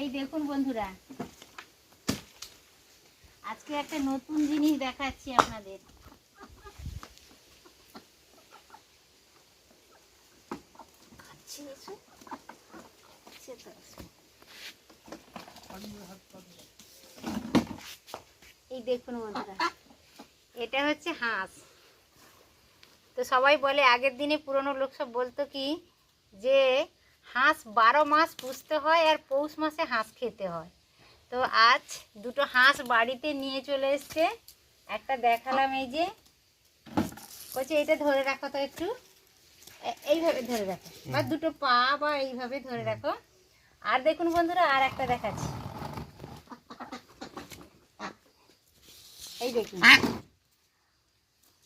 এই দেখুন বন্ধুরা, আজকে একটা নতুন জিনিস দেখাচ্ছি আপনাদের। এই দেখুন বন্ধুরা, এটা হচ্ছে হাঁস। তো সবাই বলে, আগের দিনে পুরনো লোক সব বলতো কি যে হাঁস 12 মাস পুষতে হয় আর পৌষ মাসে হাঁস খেতে হয়। তো আজ দুটো হাঁস বাড়িতে নিয়ে চলে এসছে। একটা দেখালাম, এই যে বলছে এটা ধরে রাখো তো, একটু এইভাবে ধরে রাখো, বা দুটো পা বা এইভাবে ধরে রাখো। আর দেখুন বন্ধুরা, আর একটা দেখাচ্ছি। এই দেখুন,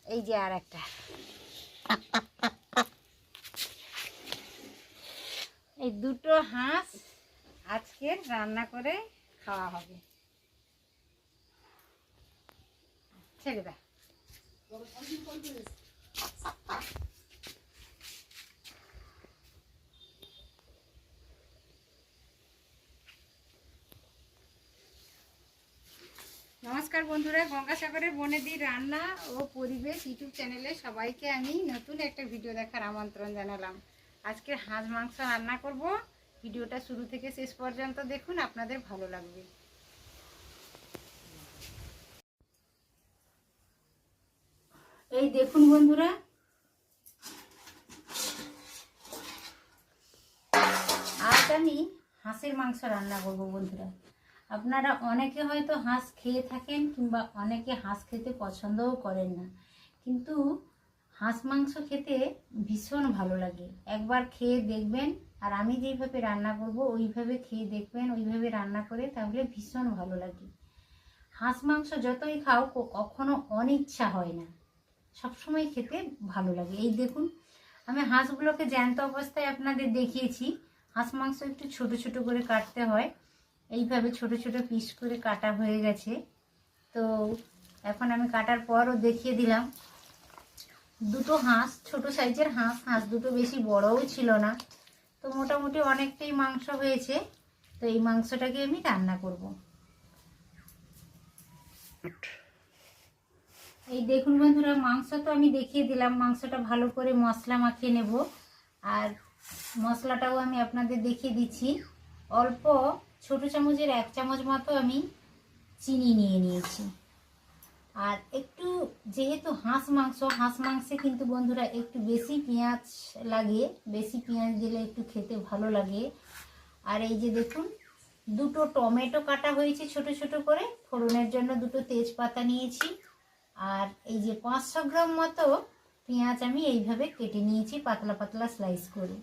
এই যে আর একটা। এই দুটো হাঁস আজকে রান্না করে খাওয়া হবে। ছেড়ে দা। নমস্কার বন্ধুরা, গঙ্গাসাগরের বনেদির রান্না ও পরিবেশ ইউটিউব চ্যানেলে সবাইকে আমি নতুন একটা ভিডিও দেখার আমন্ত্রণ জানালাম। আজকে হাঁস মাংস রান্না করব। ভিডিওটা শুরু থেকে শেষ পর্যন্ত দেখুন, আপনাদের ভালো লাগবে। এই দেখুন বন্ধুরা, আজ আমি হাঁসের মাংস রান্না করব বন্ধুরা। আপনারা অনেকে হয়তো হাঁস খেয়ে থাকেন, কিংবা অনেকে হাঁস খেতে পছন্দও করেন না, কিন্তু হাঁস মাংস খেতে ভীষণ ভালো লাগে। একবার খেয়ে দেখবেন, আর আমি যেইভাবে রান্না করব ওইভাবে খেয়ে দেখবেন, ওইভাবে রান্না করে, তাহলে ভীষণ ভালো লাগে। হাঁস মাংস যতই খাও কখনো অনিচ্ছা হয় না, সবসময় খেতে ভালো লাগে। এই দেখুন, আমি হাঁসগুলোকে জ্যান্ত অবস্থায় আপনাদের দেখিয়েছি। হাঁস মাংস একটু ছোট ছোট করে কাটতে হয়, এইভাবে ছোট ছোট পিস করে কাটা হয়ে গেছে। তো এখন আমি কাটার পরও দেখিয়ে দিলাম। দুটো হাঁস, ছোট সাইজের হাঁস, হাঁস দুটো বেশি বড়ও ছিল না। তো মোটামুটি অনেকটাই মাংস হয়েছে। তো এই মাংসটাকে আমি রান্না করব। এই দেখুন বন্ধুরা, মাংস তো আমি দেখিয়ে দিলাম। মাংসটা ভালো করে মশলা মাখিয়ে নেব, আর মশলাটাও আমি আপনাদের দেখিয়ে দিচ্ছি। অল্প ছোট চামচের 1 চামচ মতো আমি চিনি নিয়ে নিয়েছি। আর একটু, যেহেতু হাঁস মাংসে কিন্তু বন্ধুরা একটু বেশি পেঁয়াজ লাগে, বেশি পেঁয়াজ দিলে একটু খেতে ভালো লাগে। আর এই যে দেখুন, দুটো টমেটো কাটা হয়েছে ছোট ছোট করে, ফোড়নের জন্য দুটো তেজপাতা নিয়েছি। আর এই যে 500 গ্রাম মতো পেঁয়াজ আমি এইভাবে কেটে নিয়েছি, পাতলা পাতলা স্লাইস করে।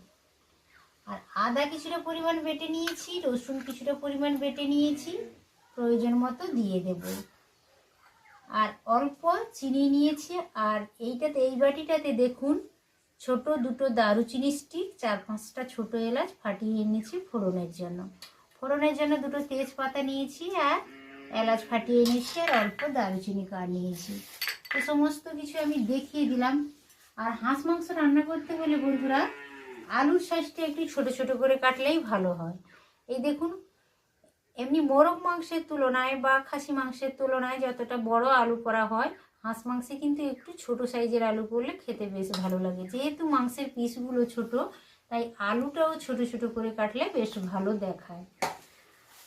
আর আদা কিছুটা পরিমাণ বেটে নিয়েছি, রসুন কিছুটা পরিমাণ বেটে নিয়েছি, প্রয়োজন মতো দিয়ে দেব। আর অল্প চিনি নিয়েছি। আর এইটাতে, এই বাটিটাতে দেখুন, ছোট দুটো দারুচিনি স্টিক, 4-5টা ছোট এলাচ ফাটিয়ে এনেছি ফোড়নের জন্য। ফোড়নের জন্য দুটো তেজপাতা নিয়েছি, আর এলাচ ফাটিয়ে এনেছি, আর অল্প দারুচিনি কাঠ নিয়েছি। তো সমস্ত কিছু আমি দেখিয়ে দিলাম। আর হাঁস মাংস রান্না করতে হলে বন্ধুরা, আলুর সাইজটা একটু ছোট ছোট করে কাটলেই ভালো হয়। এই দেখুন, এমনি মোরগ মাংসের তুলনায় বা খাসি মাংসের তুলনায় যতটা বড় আলু করা হয়, হাঁস মাংসে কিন্তু একটু ছোট সাইজের আলু করলে খেতে বেশ ভালো লাগে। যেহেতু মাংসের পিসগুলো ছোট, তাই আলুটাও ছোট ছোট করে কাটলে বেশ ভালো দেখায়।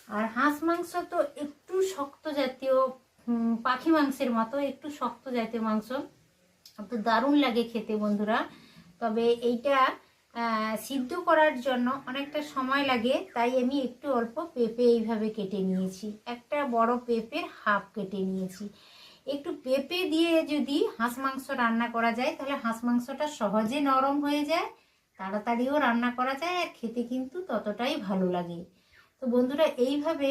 আর হাঁস মাংস তো একটু শক্ত জাতীয়, পাখি মাংসের মতো একটু শক্ত জাতীয় মাংস, তো দারুণ লাগে খেতে বন্ধুরা। তবে এইটা সিদ্ধ করার জন্য অনেকটা সময় লাগে, তাই আমি একটু অল্প পেঁপে এইভাবে কেটে নিয়েছি। একটা বড় পেঁপের হাফ কেটে নিয়েছি। একটু পেঁপে দিয়ে যদি হাঁস মাংস রান্না করা যায়, তাহলে হাঁস মাংসটা সহজে নরম হয়ে যায়, তাড়াতাড়িও রান্না করা যায়, আর খেতে কিন্তু ততটাই ভালো লাগে। তো বন্ধুরা, এইভাবে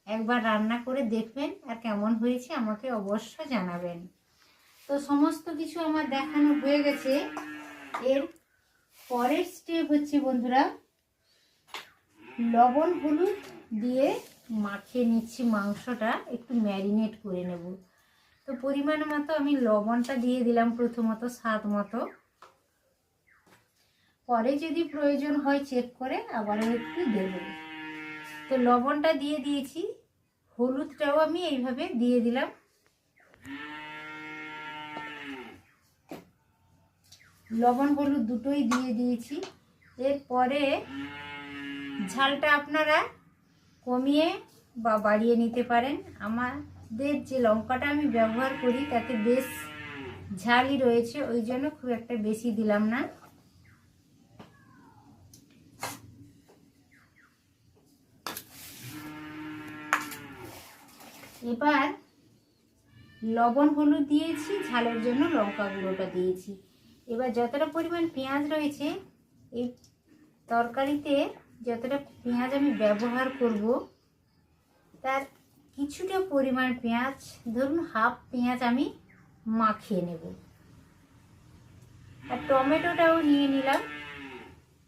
একবার রান্না করে দেখবেন, আর কেমন হয়েছে আমাকে অবশ্য জানাবেন। তো সমস্ত কিছু আমার দেখানো হয়ে গেছে। এর পরের স্টেপ হচ্ছে বন্ধুরা, লবণ হলুদ দিয়ে মাখিয়ে নিচ্ছি মাংসটা, একটু ম্যারিনেট করে নেব। তো পরিমাণ মতো আমি লবণটা দিয়ে দিলাম, প্রথমত স্বাদ মতো। পরে যদি প্রয়োজন হয় চেক করে আবারও একটু দেব। তো লবণটা দিয়ে দিয়েছি, হলুদটাও আমি এইভাবে দিয়ে দিলাম। লবণ হলুদ দুটোই দিয়ে দিয়েছি। এরপরে ঝালটা আপনারা কমিয়ে বা বাড়িয়ে নিতে পারেন। আমাদের যে লঙ্কাটা আমি ব্যবহার করি তাতে বেশ ঝালই রয়েছে, ওই জন্য খুব একটা বেশি দিলাম না। এবার লবণ হলুদ দিয়েছি, ঝালের জন্য লঙ্কা গুঁড়োটা দিয়েছি। এবার যতটা পরিমাণ পেঁয়াজ রয়েছে এই তরকারিতে, যতটা পেঁয়াজ আমি ব্যবহার করব তার কিছুটা পরিমাণ পেঁয়াজ, ধরুন হাফ পেঁয়াজ আমি মাখিয়ে নেব। আর টমেটোটাও নিয়ে নিলাম,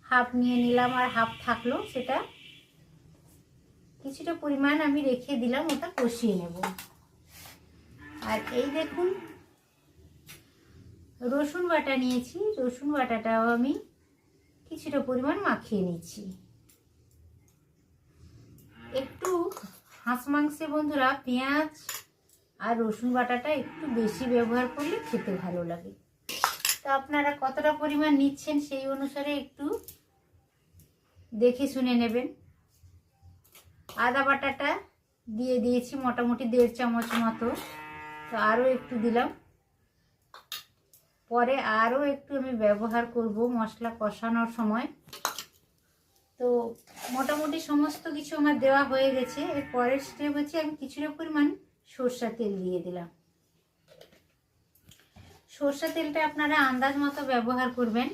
হাফ নিয়ে নিলাম, আর হাফ থাকলো সেটা কিছুটা পরিমাণ আমি রেখে দিলাম, ওটা কষিয়ে নেব। আর এই দেখুন রসুন বাটা নিয়েছি, রসুন বাটাটাও আমি কিছুটা পরিমাণ মাখিয়ে নিচ্ছি। একটু হাঁস মাংসে বন্ধুরা পেঁয়াজ আর রসুন বাটাটা একটু বেশি ব্যবহার করলে খেতে ভালো লাগে। তা আপনারা কতটা পরিমাণ নিচ্ছেন সেই অনুসারে একটু দেখে শুনে নেবেন। আদা বাটাটা দিয়ে দিয়েছি মোটামুটি 1.5 চামচ মতো, তো আরও একটু দিলাম। পরে আরও একটু আমি ব্যবহার করব মশলা কষানোর সময়। তো মোটামুটি সমস্ত কিছু আমার দেওয়া হয়ে গেছে। এর পরের স্টেপ হচ্ছে আমি কিছুটা পরিমাণ সরষের তেল দিয়ে দিলাম। সরষের তেলটা আপনারা আন্দাজ মতো ব্যবহার করবেন।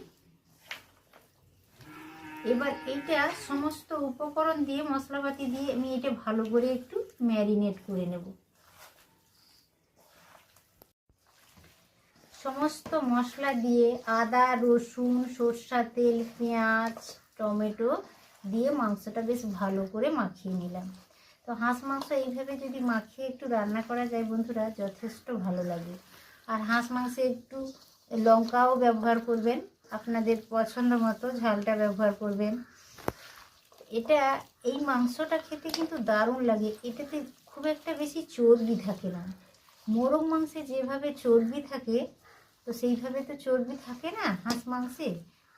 এবার এইটা সমস্ত উপকরণ দিয়ে মশলাপাতি দিয়ে আমি এটা ভালো করে একটু ম্যারিনেট করে নেব। সমস্ত মশলা দিয়ে আদা রসুন সরষের তেল পেঁয়াজ টমেটো দিয়ে মাংসটা বেশ ভালো করে মাখিয়ে নিলাম। তো হাঁস মাংস এইভাবে যদি মাখিয়ে একটু রান্না করা যায় বন্ধুরা যথেষ্ট ভালো লাগে। আর হাঁস মাংসে একটু লঙ্কাও ব্যবহার করবেন, আপনাদের পছন্দ মতো ঝালটা ব্যবহার করবেন। এটা এই মাংসটা খেতে কিন্তু দারুণ লাগে। এটাতে খুব একটা বেশি চর্বি থাকে না। মোরগ মাংসে যেভাবে চর্বি থাকে তো সেইভাবে তো চর্বি থাকে না হাঁস মাংসে,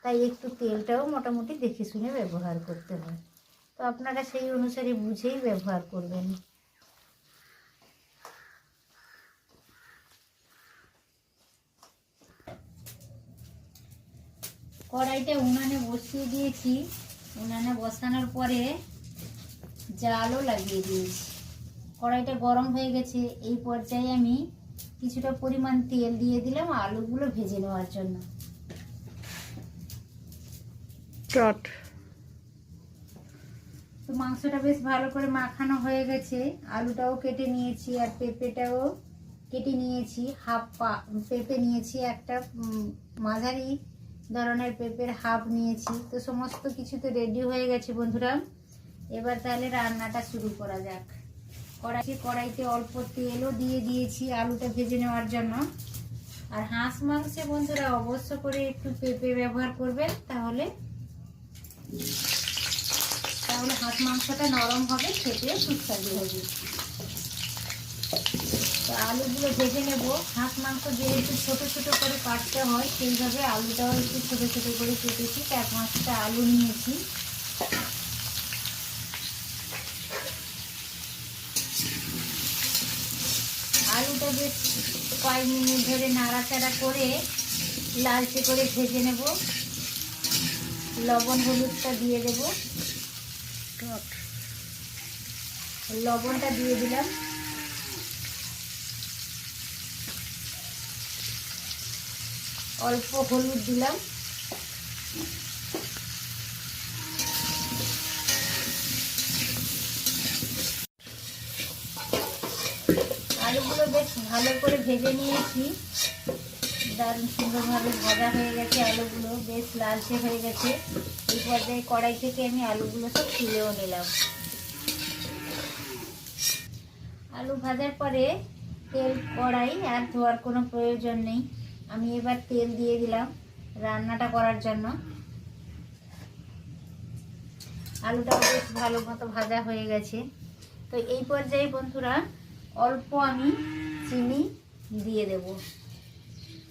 তাই একটু তেলটাও মোটামুটি দেখে শুনে ব্যবহার করতে হয়। তো আপনারা সেই অনুসারে বুঝেই ব্যবহার করবেন। কড়াইটা উনানে বসিয়ে দিয়েছি, উনানে বসানোর পরে জালও লাগিয়ে দিয়েছি। কড়াইটা গরম হয়ে গেছে। এই পর্যায়ে আমি কিছুটা পরিমাণ তেল দিয়ে দিলাম আলুগুলো ভেজে নেওয়ার জন্য। তো মাংসটা বেশ ভালো করে মাখানো হয়ে গেছে। আলুটাও কেটে নিয়েছি আর পেঁপেটাও কেটে নিয়েছি। হাফ পেঁপে নিয়েছি, একটা মাঝারি ধরনের পেঁপের হাফ নিয়েছি। তো সমস্ত কিছু তো রেডি হয়ে গেছে বন্ধুরা। এবার তাহলে রান্নাটা শুরু করা যাক। কড়াইতে অল্প তেলও দিয়ে দিয়েছি আলুটা ভেজে নেওয়ার জন্য। আর হাঁস মাংসে বন্ধুরা অবশ্য করে একটু পেঁপে ব্যবহার করবেন, তাহলে হাঁস মাংসটা নরম হবে, খেতে সুস্বাদু হবে। তো আলুগুলো ভেজে নেব। হাঁস মাংস যেহেতু ছোট ছোট করে কাটতে হয় সেইভাবে আলুটাও একটু ছোট ছোট করে কেটেছি। 4-5টা আলু নিয়েছি। আলুটা বেশ কয়েক মিনিট ধরে নাড়াচাড়া করে লালচে করে ভেজে নেব। লবণ হলুদটা দিয়ে দেব, লবণটা দিয়ে দিলাম। অল্প হলুদ দিলাম। আলুগুলো বেশ ভালো করে ভেজে নিয়েছি। দারুণ সুন্দরভাবে ভাজা হয়ে গেছে, আলুগুলো বেশ লালচে হয়ে গেছে। এই পর্যায়ে কড়াই থেকে আমি আলুগুলো সব তুলেও নিলাম। আলু ভাজার পরে তেল কড়াই আর ধোয়ার কোনো প্রয়োজন নেই। আমি এবার তেল দিয়ে দিলাম রান্নাটা করার জন্য। আলুটাও বেশ ভালো মতো ভাজা হয়ে গেছে। তো এই পর্যায়ে বন্ধুরা অল্প আমি চিনি দিয়ে দেব।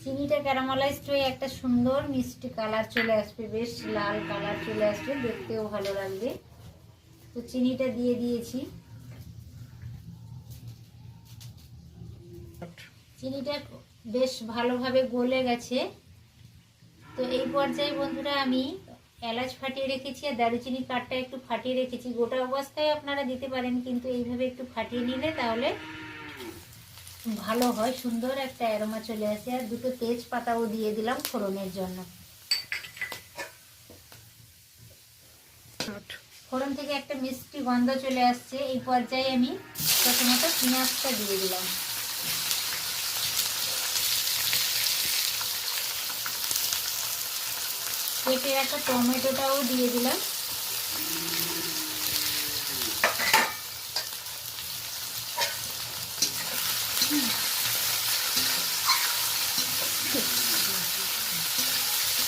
চিনিটা ক্যারামেলাইজড হয়ে একটা সুন্দর মিষ্টি কালার চলে আসবে, বেশ লাল কালার চলে আসবে, দেখতেও ভালো লাগবে। তো চিনিটা দিয়ে দিয়েছি। চিনিটা বেশ ভালোভাবে গলে গেছে। তো এই পর্যায়ে বন্ধুরা আমি এলাচ ফাটিয়ে রেখেছি আর দারুচিনির কাঠটা একটু ফাটিয়ে রেখেছি। গোটা অবস্থায় আপনারা দিতে পারেন, কিন্তু এইভাবে একটু ফাটিয়ে নিলে তাহলে ভালো হয়, সুন্দর একটা অ্যারোমা চলে আসে। আর দুটো তেজপাতাও দিয়ে দিলাম ফোড়নের জন্য। ফোড়ন থেকে একটা মিষ্টি গন্ধ চলে আসছে। এই পর্যায়ে আমি প্রথমত পেঁয়াজটা দিয়ে দিলাম। কেটে একটা টমেটোটাও দিয়ে দিলাম।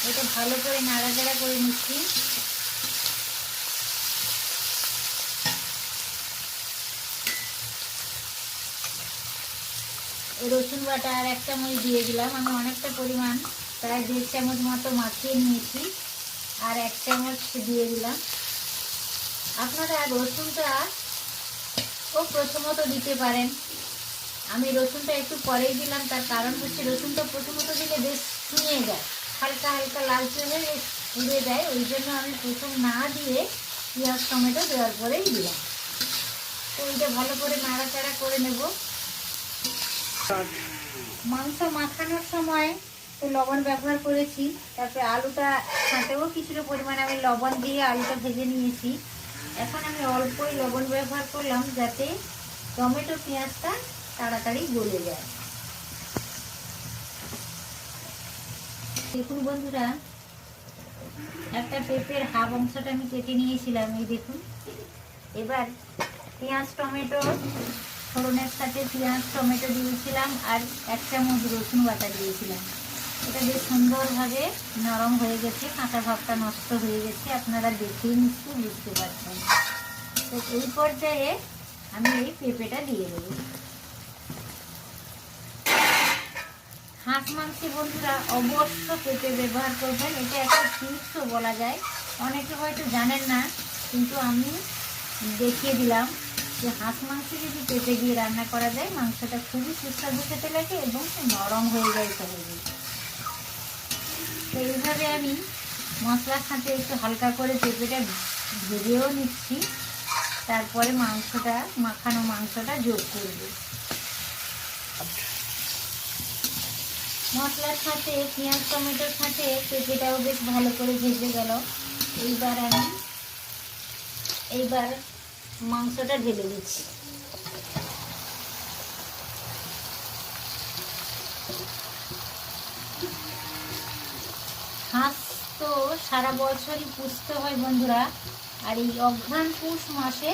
এটা ভালো করে নাড়াচাড়া করে নিচ্ছি। রসুন বাটা আর 1 চামচ দিয়ে দিলাম। আমি অনেকটা পরিমাণ প্রায় 1.5 চামচ মতো মাখিয়ে নিয়েছি, আর 1 চামচ দিয়ে দিলাম। আপনারা রসুনটা প্রথমত দিতে পারেন, আমি রসুনটা একটু পরেই দিলাম। তার কারণ হচ্ছে রসুনটা প্রথমত দিলে বেশ ছুঁয়ে যায়, হালকা হালকা লালচে হয়ে পুড়ে যায়। ওই জন্য আমি প্রথম না দিয়ে পেঁয়াজ টমেটো দেওয়ার পরেই দিলাম। তো ওইটা ভালো করে নাড়াচাড়া করে নেব। মাংস মাখানোর সময় তো লবণ ব্যবহার করেছি, তারপরে আলুটা ছাঁটেও কিছুটা পরিমাণে আমি লবণ দিয়ে আলুটা ভেজে নিয়েছি। এখন আমি অল্পই লবণ ব্যবহার করলাম যাতে টমেটো পেঁয়াজটা তাড়াতাড়ি গলে যায়। দেখুন বন্ধুরা, একটা পেঁপের হাফ অংশটা আমি কেটে নিয়েছিলাম, এই দেখুন। এবার পেঁয়াজ টমেটো ফোড়নের সাথে পেঁয়াজ টমেটো দিয়েছিলাম আর 1 চামচ রসুন বাটা দিয়েছিলাম। এটা বেশ সুন্দরভাবে নরম হয়ে গেছে, কাঁচা ভাবটা নষ্ট হয়ে গেছে, আপনারা দেখেই নিশ্চয়ই বুঝতে পারছেন। তো এই পর্যায়ে আমি এই পেঁপেটা দিয়ে দেবো। হাঁস মাংসে বন্ধুরা অবশ্য পেঁপে ব্যবহার করবেন, এটা একটা টিপসও বলা যায়। অনেকে হয়তো জানেন না, কিন্তু আমি দেখিয়ে দিলাম যে হাঁস মাংসে যদি পেঁপে দিয়ে রান্না করা যায়, মাংসটা খুবই সুস্বাদু খেতে লাগে এবং নরম হয়ে যায় সহজে। তো এইভাবে আমি মশলার সাথে একটু হালকা করে পেঁপেটা ভেজেও নিচ্ছি, তারপরে মাখানো মাংসটা যোগ করব। মশলার সাথে পেঁয়াজ টমেটোর সাথে পেঁপেটাও বেশ ভালো করে ভেজে গেল। এইবার মাংসটা ঢেলে দিচ্ছি। হাঁস তো সারা বছরই পুষতে হয় বন্ধুরা, আর এই অঘ্রাণ পুষ মাসে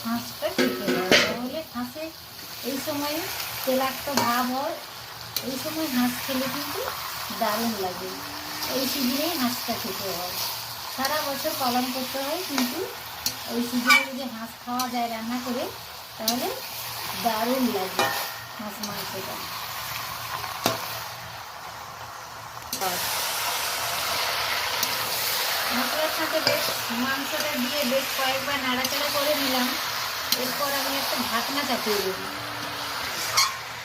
হাঁসটা খেতে হয়। তাহলে হাঁসে এই সময় তেলাক্ত ভাব হয়, এই সময় হাঁস খেলে কিন্তু দারুণ লাগে। এই সিজনেই হাঁসটা খেতে হয়, সারা বছর পালন করতে হয়, কিন্তু ওই সিজনে যদি হাঁস খাওয়া যায় রান্না করে, তাহলে দারুণ লাগে হাঁস মাংসটা। মশলার সাথে বেশ মাংসটা দিয়ে বেশ কয়েকবার নাড়াচাড়া করে নিলাম। এরপর আমি একটা ঢাকনা চাপিয়ে দেব।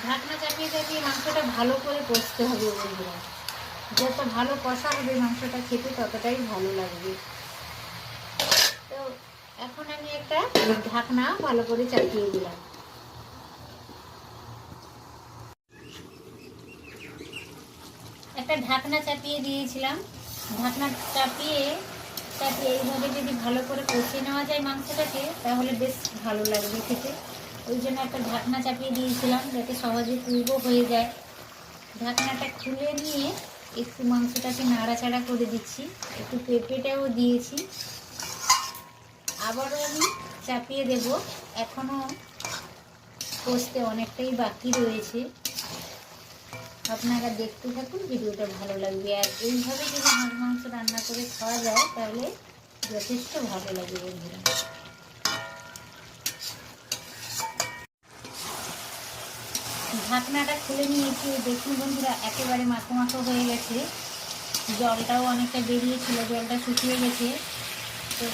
ঢাকনা চাপিয়ে চাপিয়ে মাংসটা ভালো করে কষতে হবে বন্ধুরা। যত ভালো কষা হবে মাংসটা খেতে ততটাই ভালো লাগবে। তো এখন আমি একটা ঢাকনা ভালো করে চাপিয়ে দিলাম। একটা ঢাকনা চাপিয়ে দিয়েছিলাম। ঢাকনা চাপিয়ে এইভাবে যদি ভালো করে কষিয়ে নেওয়া যায় মাংসটাকে, তাহলে বেশ ভালো লাগবে খেতে। ওই জন্য একটা ঢাকনা চাপিয়ে দিয়েছিলাম, যাতে সহজে পুরো হয়ে যায়। ঢাকনাটা খুলে নিয়ে একটু মাংসটাকে নাড়াচাড়া করে দিচ্ছি, একটু পেঁপেটাও দিয়েছি। আবারও আমি চাপিয়ে দেব, এখনও কষতে অনেকটাই বাকি রয়েছে। আপনারা দেখতে থাকুন, ভিডিওটা ভালো লাগবে। আর এইভাবে যদি হাঁস মাংস রান্না করে খাওয়া যায়, তাহলে যথেষ্ট ভালো লাগে বন্ধুরা। ঢাকনাটা খুলে নিয়েছি, দেখুন বন্ধুরা একেবারে মাখো মাখো হয়ে গেছে, জলটাও অনেকটা বেরিয়েছিল, জলটা শুকিয়ে গেছে, তো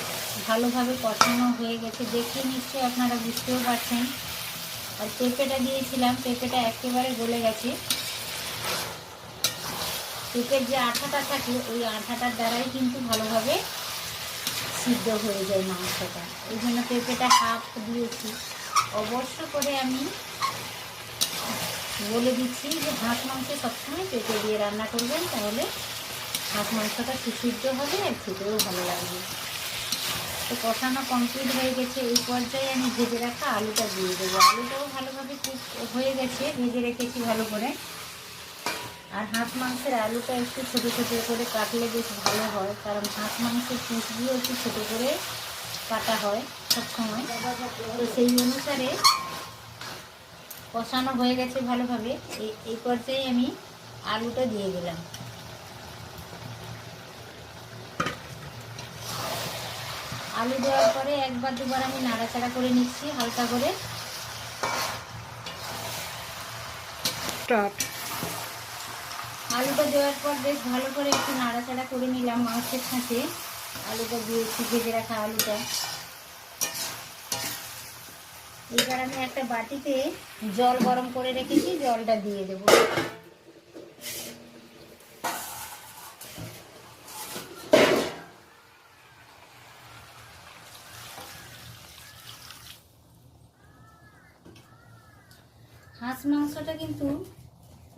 ভালোভাবে কষানো হয়ে গেছে, দেখে নিশ্চয়ই আপনারা বুঝতেও পারছেন। আর পেঁপেটা দিয়েছিলাম, পেঁপেটা একেবারে গলে গেছে। পেঁপের যে আঠাটা থাকে ওই আঠাটার দ্বারাই কিন্তু ভালোভাবে সিদ্ধ হয়ে যায় মাংসটা, এই জন্য পেঁপেটা হাফ দিয়েছি। অবশ্য করে আমি বলে দিচ্ছি যে হাঁস মাংস সবসময় পেঁপে দিয়ে রান্না করবেন, তাহলে হাঁস মাংসটা সুসিদ্ধ হবে আর খেতেও ভালো লাগবে। তো কষানো কমপ্লিট হয়ে গেছে, এই পর্যায়ে আমি ভেজে রাখা আলুটা দিয়ে দেবো। আলুটাও ভালোভাবে কুক হয়ে গেছে, ভেজে রেখেছি ভালো করে। আর হাঁস মাংসের আলুটা একটু ছোটো ছোটো করে কাটলে বেশ ভালো হয়, কারণ হাঁস মাংসের পিসগুলো একটু ছোটো করে কাটা হয় সবসময়। তো সেই অনুসারে কষানো হয়ে গেছে ভালোভাবে, এই পর্যায়ে আমি আলুটা দিয়ে দিলাম। আলু দেওয়ার পরে একবার দুবার আমি নাড়াচাড়া করে নিচ্ছি হালকা করে। আলুটা দেওয়ার পর বেশ ভালো করে একটু নাড়াচাড়া করে নিলাম মাংসের সাথে। আলুটা দিয়েছি, ভেজে রাখা আলুটা। এবার আমি একটা বাটিতে জল গরম করে রেখেছি, জলটা দিয়ে দেব। হাঁস মাংসটা কিন্তু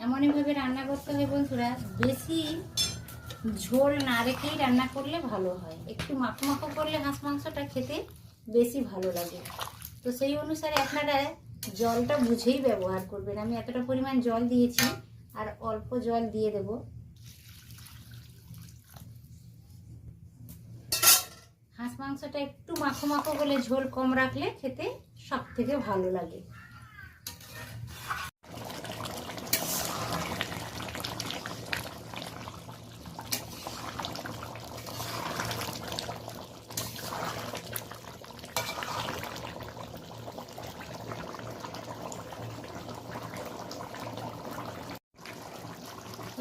এমনইভাবে রান্না করতে হয় বন্ধুরা, বেশি ঝোল না রেখেই রান্না করলে ভালো হয়। একটু মাখো মাখো করলে হাঁস মাংসটা খেতে বেশি ভালো লাগে। তো সেই অনুসারে আপনারা জলটা বুঝেই ব্যবহার করবেন। আমি এতটা পরিমাণ জল দিয়েছি, আর অল্প জল দিয়ে দেব। হাঁস মাংসটা একটু মাখো মাখো হলে, ঝোল কম রাখলে খেতে সব থেকে ভালো লাগে।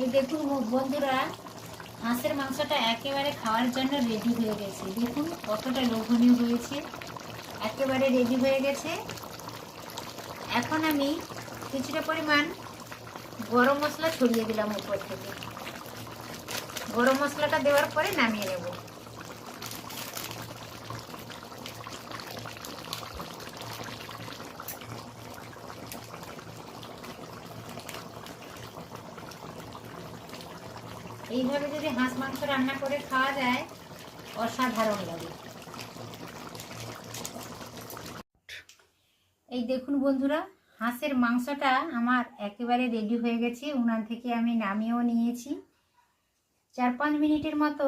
এই দেখুন বন্ধুরা, হাঁসের মাংসটা একেবারে খাওয়ার জন্য রেডি হয়ে গেছে। দেখুন কতটা লোভনীয় হয়েছে, একেবারে রেডি হয়ে গেছে। এখন আমি কিছুটা পরিমাণ গরম মশলা ছড়িয়ে দিলাম উপর থেকে। গরম মশলাটা দেওয়ার পরে নামিয়ে নেব। এইভাবে যদি হাঁস মাংস রান্না করে খাওয়া যায়, অসাধারণ লাগে। এই দেখুন বন্ধুরা, হাঁসের মাংসটা আমার একেবারে রেডি হয়ে গেছে। উনান থেকে আমি নামিয়েও নিয়েছি। 4-5 মিনিটের মতো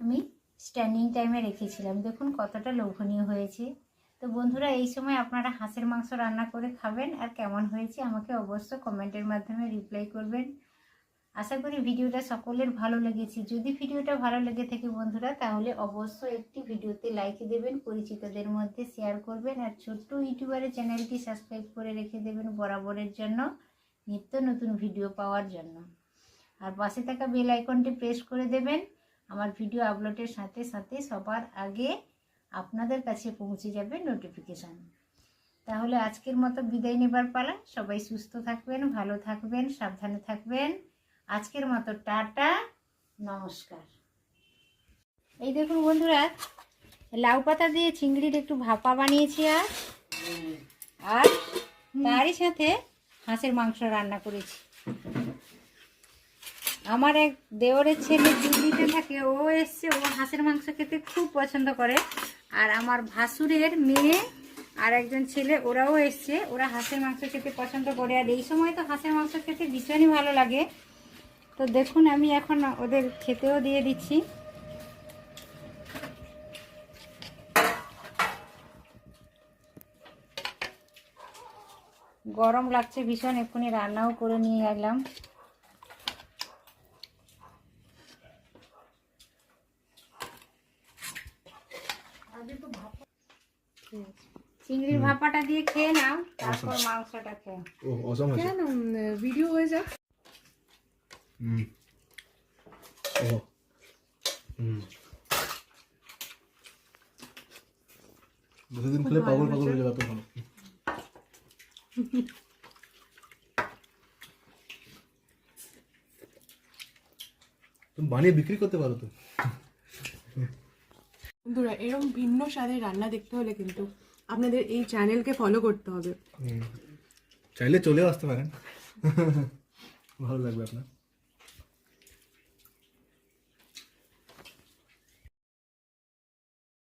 আমি স্ট্যান্ডিং টাইমে রেখেছিলাম। দেখুন কতটা লোভনীয় হয়েছে। তো বন্ধুরা, এই সময় আপনারা হাঁসের মাংস রান্না করে খাবেন, আর কেমন হয়েছে আমাকে অবশ্যই কমেন্টের মাধ্যমে রিপ্লাই করবেন। আশা করি ভিডিওটা সকলের ভালো লেগেছে। যদি ভিডিওটা ভালো লেগে থাকে বন্ধুরা, তাহলে অবশ্যই একটি ভিডিওতে লাইক দেবেন, পরিচিতদের মধ্যে শেয়ার করবেন, আর ছোট্ট ইউটিউবারের চ্যানেলটি সাবস্ক্রাইব করে রেখে দেবেন বরাবরের জন্য, নিত্য নতুন ভিডিও পাওয়ার জন্য। আর পাশে থাকা বেল আইকনটি প্রেস করে দেবেন, আমার ভিডিও আপলোডের সাথে সাথে সবার আগে আপনাদের কাছে পৌঁছে যাবে নোটিফিকেশান। তাহলে আজকের মতো বিদায় নেবার পালা। সবাই সুস্থ থাকবেন, ভালো থাকবেন, সাবধানে থাকবেন। আজকের মতো টাটা, নমস্কার। এই দেখুন বন্ধুরা, লাউ পাতা দিয়ে চিংড়ির একটু ভাপা বানিয়েছি, আর তারই সাথে হাঁসের মাংস রান্না করেছি। আমার এক দেওরের ছেলে দিল্লিতে থাকে, ও এসছে, ও হাঁসের মাংস খেতে খুব পছন্দ করে। আর আমার ভাসুরের মেয়ে আর একজন ছেলে, ওরাও এসছে, ওরা হাঁসের মাংস খেতে পছন্দ করে। আর এই সময় তো হাঁসের মাংস খেতে ভীষণই ভালো লাগে। তো দেখুন আমি এখন ওদের খেতেও দিয়ে দিচ্ছি। গরম লাগছে ভীষণ, এক্ষুনি রান্নাও করে নিয়ে গেলাম। চিংড়ির ভাপাটা দিয়ে খেয়ে নাও, তারপর মাংসটা খেয়ে। ও অসম আছে। কেন ভিডিও হয়ে যাক। ও দুদিন খেলে পাগল পাগল হয়ে যাবে, এত ভালো। তুমি বানিয়ে বিক্রি করতে পারো তো। বন্ধুরা এরকম ভিন্ন স্বাদের রান্না দেখতে হলে কিন্তু আপনাদের এই চ্যানেলকে ফলো করতে হবে। চাইলে চলেও আসতে পারেন, ভালো লাগবে আপনার।